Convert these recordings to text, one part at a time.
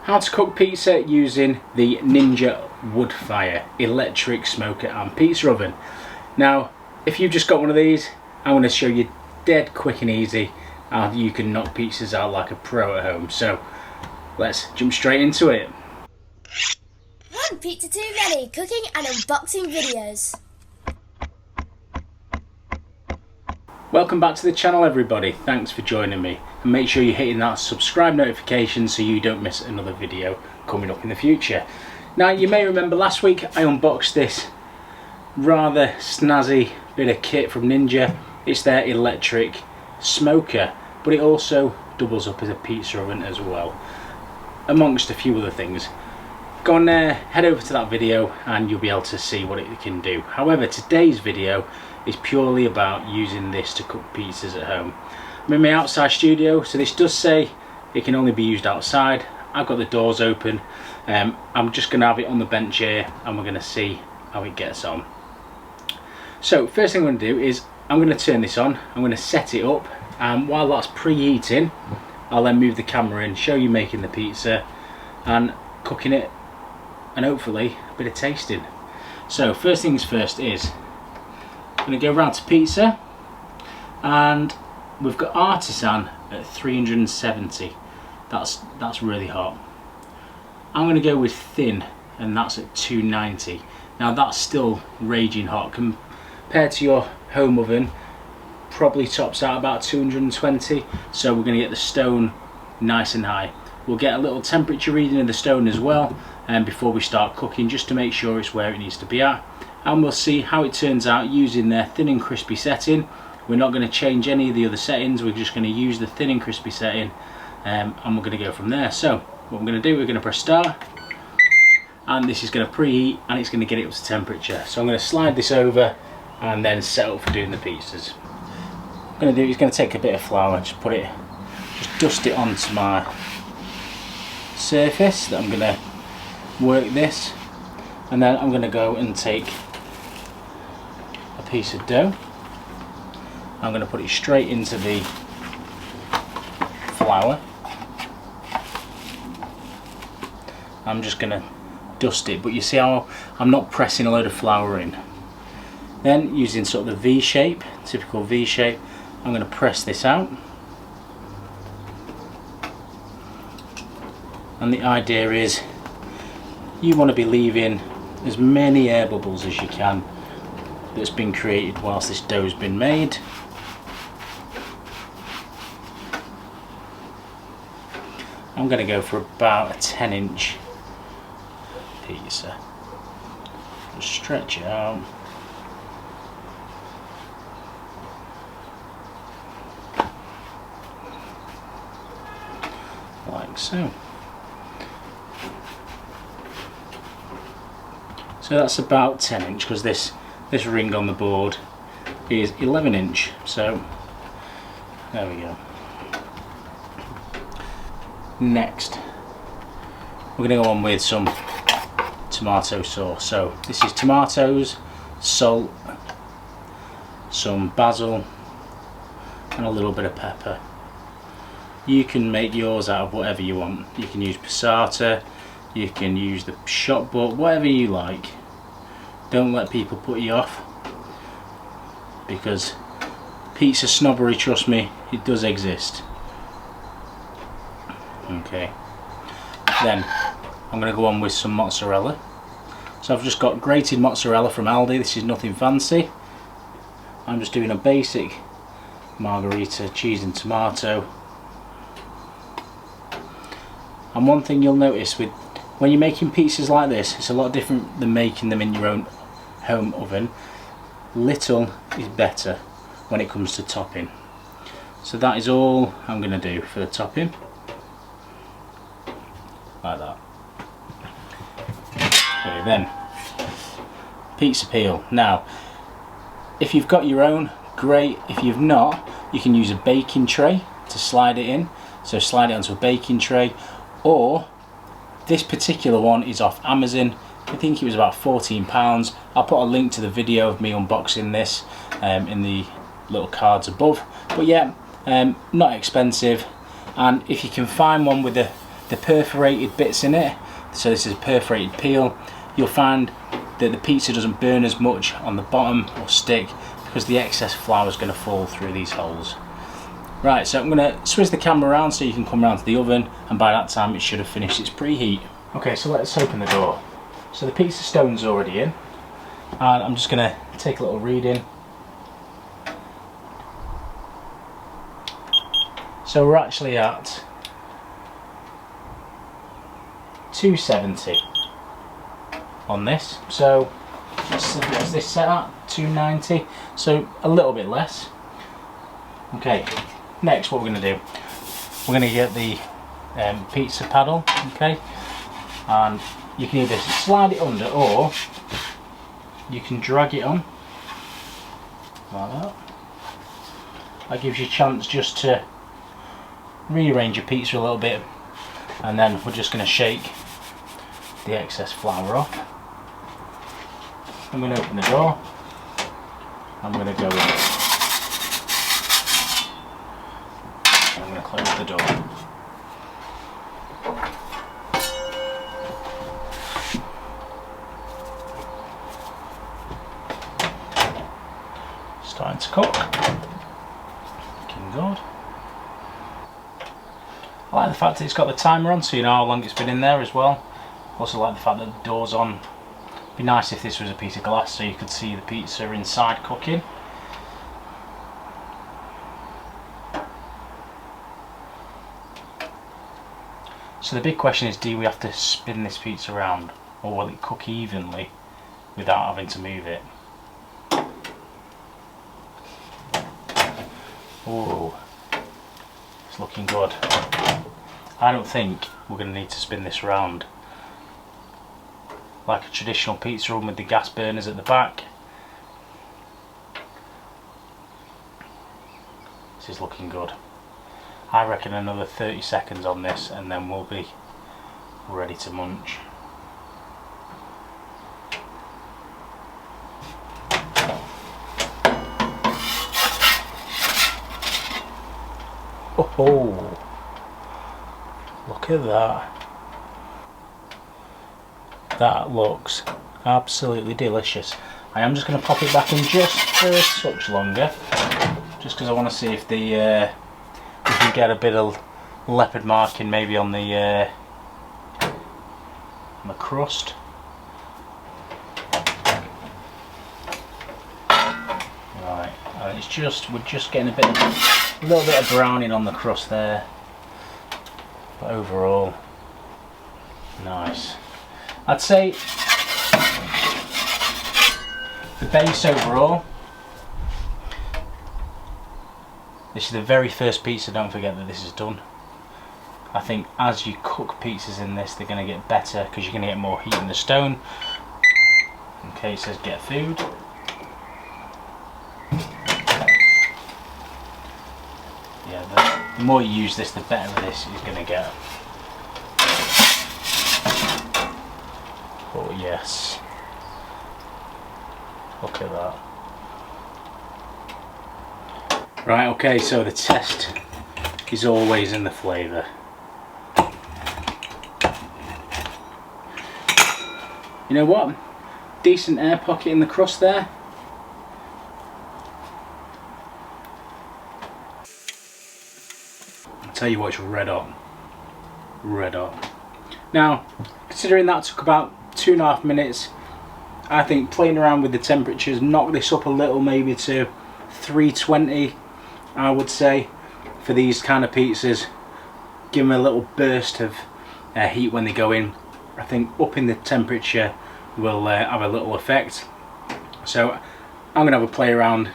How to cook pizza using the Ninja Woodfire electric smoker and pizza oven. Now, if you've just got one of these, I'm going to show you dead quick and easy how you can knock pizzas out like a pro at home. So let's jump straight into it. One Pizza 2 ready, cooking and unboxing videos. Welcome back to the channel, everybody. Thanks for joining me, and make sure you're hitting that subscribe notification so you don't miss another video coming up in the future. Now, you may remember last week I unboxed this rather snazzy bit of kit from Ninja. It's their electric smoker, but it also doubles up as a pizza oven as well, amongst a few other things. Go on there, head over to that video and you'll be able to see what it can do. However, today's video is purely about using this to cook pizzas at home. I'm in my outside studio, so this does say it can only be used outside. I've got the doors open. I'm just going to have it on the bench here and we're going to see how it gets on. So first thing I'm going to do is I'm going to turn this on. I'm going to set it up, and while that's preheating, I'll then move the camera in, show you making the pizza and cooking it, and hopefully a bit of tasting. So first things first is I'm going to go round to pizza, and we've got artisan at 370. That's really hot. I'm going to go with thin, and that's at 290. Now that's still raging hot compared to your home oven. Probably tops out about 220. So we're going to get the stone nice and high. We'll get a little temperature reading of the stone as well, and before we start cooking, just to make sure it's where it needs to be at. And we'll see how it turns out using their thin and crispy setting. We're not going to change any of the other settings, we're just going to use the thin and crispy setting, and we're going to go from there. So what we're going to do, we're going to press start, and this is going to preheat and it's going to get it up to temperature. So I'm going to slide this over and then set up for doing the pizzas. What I'm going to do is going to take a bit of flour, just dust it onto my surface that I'm going to work this, and then I'm going to go and take a piece of dough. I'm going to put it straight into the flour. I'm just going to dust it, but you see how I'm not pressing a load of flour in. Then, using sort of the V shape, typical V shape, I'm going to press this out. And the idea is you want to be leaving as many air bubbles as you can that's been created whilst this dough's been made. I'm going to go for about a 10-inch pizza. Just stretch it out. Like so. So that's about 10-inch, because this ring on the board is 11-inch. So there we go. Next, we're going to go on with some tomato sauce. So this is tomatoes, salt, some basil, and a little bit of pepper. You can make yours out of whatever you want. You can use passata, you can use the shop bought, whatever you like. Don't let people put you off, because pizza snobbery, trust me, it does exist. Okay, then I'm going to go on with some mozzarella. So I've just got grated mozzarella from Aldi. This is nothing fancy. I'm just doing a basic margherita cheese and tomato. And one thing you'll notice when you're making pizzas like this, it's a lot different than making them in your own home oven. Little is better when it comes to topping. So that is all I'm going to do for the topping. Like that. Okay, then pizza peel. Now, if you've got your own, great. If you've not, you can use a baking tray to slide it in. So slide it onto a baking tray, or this particular one is off Amazon. I think it was about £14. I'll put a link to the video of me unboxing this in the little cards above. But yeah, not expensive, and if you can find one with the the perforated bits in it, so this is a perforated peel, you'll find that the pizza doesn't burn as much on the bottom or stick because the excess flour is going to fall through these holes. Right, so I'm going to switch the camera around so you can come around to the oven, and by that time it should have finished its preheat. Okay, so let's open the door. So the pizza stone's already in, and I'm just going to take a little reading. So we're actually at 270 on this. So what's this set at? 290. So a little bit less. Okay. Next, what we're going to do? We're going to get the pizza paddle. Okay. And you can either slide it under or you can drag it on like that. That gives you a chance just to rearrange your pizza a little bit, and then we're just going to shake the excess flour off. I'm going to open the door. I'm going to go in. I'm going to close the door. Starting to cook. Looking good. I like the fact that it's got the timer on, so you know how long it's been in there as well. Also like the fact that the door's on. It'd be nice if this was a piece of glass so you could see the pizza inside cooking. So the big question is, do we have to spin this pizza around, or will it cook evenly without having to move it? Oh, it's looking good. I don't think we're going to need to spin this around like a traditional pizza oven with the gas burners at the back. This is looking good. I reckon another 30 seconds on this and then we'll be ready to munch. Oh, look at that. That looks absolutely delicious. I am just going to pop it back in just for a touch longer, just because I want to see if we can get a bit of leopard marking maybe on the crust. Right, and it's just, we're just getting a little bit of browning on the crust there, but overall nice. I'd say the base overall, this is the very first pizza, don't forget that this is done. I think as you cook pizzas in this, they're going to get better because you're going to get more heat in the stone. Okay, it says get food. Yeah, the more you use this, the better this is going to get. Oh yes, look at that. Right, okay, so the test is always in the flavour. You know what? Decent air pocket in the crust there. I'll tell you what, it's red hot. Red hot. Now, considering that took about 2.5 minutes, I think playing around with the temperatures, knock this up a little, maybe to 320, I would say, for these kind of pizzas. Give them a little burst of heat when they go in. I think upping the temperature will have a little effect. So I'm going to have a play around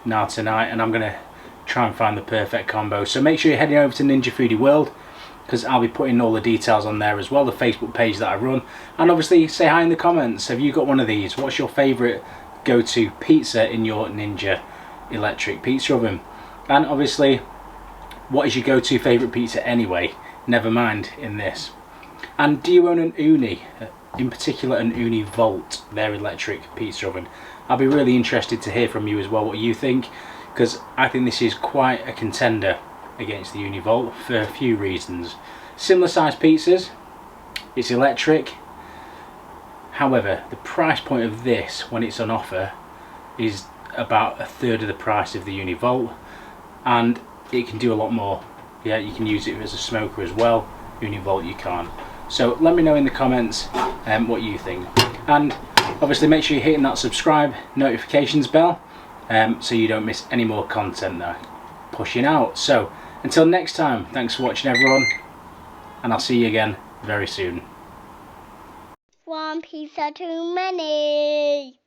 now tonight, and I'm going to try and find the perfect combo. So make sure you're heading over to Ninja Foodie World, because I'll be putting all the details on there as well, the Facebook page that I run. And obviously say hi in the comments. Have you got one of these? What's your favourite go-to pizza in your Ninja electric pizza oven? And obviously, what is your go-to favourite pizza anyway? Never mind in this. And do you own an Uni? In particular an Uni Volt, their electric pizza oven? I'll be really interested to hear from you as well what you think, because I think this is quite a contender against the Uni Volt for a few reasons. Similar size pizzas, it's electric. However, the price point of this when it's on offer is about a third of the price of the Univolt, and it can do a lot more. Yeah, you can use it as a smoker as well. Univolt you can't. So let me know in the comments what you think, and obviously make sure you're hitting that subscribe notifications bell so you don't miss any more content that I'm pushing out. So until next time, thanks for watching everyone, and I'll see you again very soon. One pizza too many.